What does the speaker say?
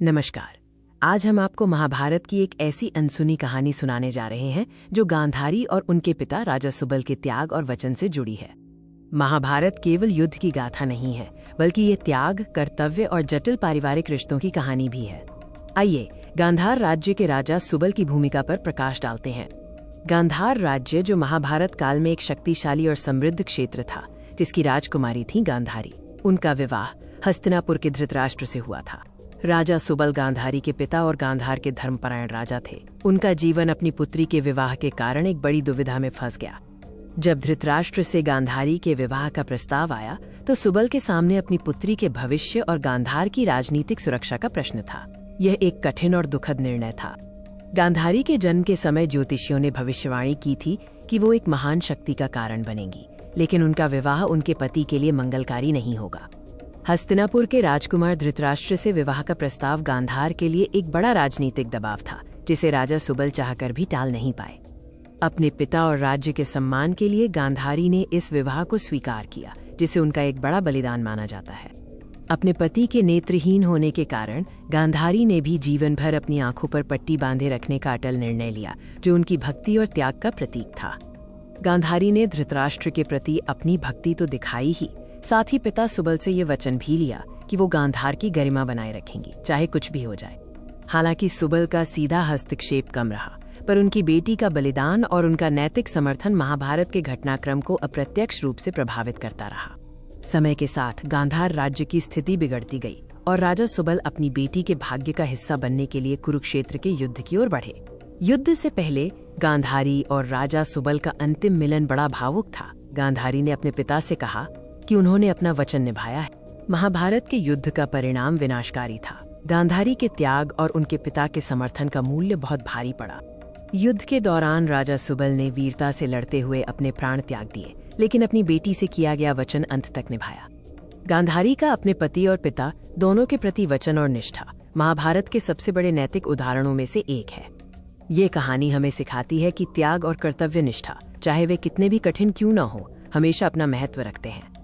नमस्कार। आज हम आपको महाभारत की एक ऐसी अनसुनी कहानी सुनाने जा रहे हैं जो गांधारी और उनके पिता राजा सुबल के त्याग और वचन से जुड़ी है। महाभारत केवल युद्ध की गाथा नहीं है, बल्कि ये त्याग, कर्तव्य और जटिल पारिवारिक रिश्तों की कहानी भी है। आइए गांधार राज्य के राजा सुबल की भूमिका पर प्रकाश डालते हैं। गांधार राज्य, जो महाभारत काल में एक शक्तिशाली और समृद्ध क्षेत्र था, जिसकी राजकुमारी थी गांधारी। उनका विवाह हस्तिनापुर के धृतराष्ट्र से हुआ था। राजा सुबल गांधारी के पिता और गांधार के धर्मपरायण राजा थे। उनका जीवन अपनी पुत्री के विवाह के कारण एक बड़ी दुविधा में फंस गया। जब धृतराष्ट्र से गांधारी के विवाह का प्रस्ताव आया तो सुबल के सामने अपनी पुत्री के भविष्य और गांधार की राजनीतिक सुरक्षा का प्रश्न था। यह एक कठिन और दुखद निर्णय था। गांधारी के जन्म के समय ज्योतिषियों ने भविष्यवाणी की थी कि वो एक महान शक्ति का कारण बनेगी, लेकिन उनका विवाह उनके पति के लिए मंगलकारी नहीं होगा। हस्तिनापुर के राजकुमार धृतराष्ट्र से विवाह का प्रस्ताव गांधार के लिए एक बड़ा राजनीतिक दबाव था, जिसे राजा सुबल चाहकर भी टाल नहीं पाए। अपने पिता और राज्य के सम्मान के लिए गांधारी ने इस विवाह को स्वीकार किया, जिसे उनका एक बड़ा बलिदान माना जाता है। अपने पति के नेत्रहीन होने के कारण गांधारी ने भी जीवन भर अपनी आंखों पर पट्टी बांधे रखने का अटल निर्णय लिया, जो उनकी भक्ति और त्याग का प्रतीक था। गांधारी ने धृतराष्ट्र के प्रति अपनी भक्ति तो दिखाई ही, साथ ही पिता सुबल से ये वचन भी लिया कि वो गांधार की गरिमा बनाए रखेंगी, चाहे कुछ भी हो जाए। हालांकि सुबल का सीधा हस्तक्षेप कम रहा, पर उनकी बेटी का बलिदान और उनका नैतिक समर्थन महाभारत के घटनाक्रम को अप्रत्यक्ष रूप से प्रभावित करता रहा। समय के साथ गांधार राज्य की स्थिति बिगड़ती गई और राजा सुबल अपनी बेटी के भाग्य का हिस्सा बनने के लिए कुरुक्षेत्र के युद्ध की ओर बढ़े। युद्ध से पहले गांधारी और राजा सुबल का अंतिम मिलन बड़ा भावुक था। गांधारी ने अपने पिता से कहा कि उन्होंने अपना वचन निभाया है। महाभारत के युद्ध का परिणाम विनाशकारी था। गांधारी के त्याग और उनके पिता के समर्थन का मूल्य बहुत भारी पड़ा। युद्ध के दौरान राजा सुबल ने वीरता से लड़ते हुए अपने प्राण त्याग दिए, लेकिन अपनी बेटी से किया गया वचन अंत तक निभाया। गांधारी का अपने पति और पिता दोनों के प्रति वचन और निष्ठा महाभारत के सबसे बड़े नैतिक उदाहरणों में से एक है। ये कहानी हमें सिखाती है कि त्याग और कर्तव्य निष्ठा, चाहे वे कितने भी कठिन क्यों न हो, हमेशा अपना महत्व रखते हैं।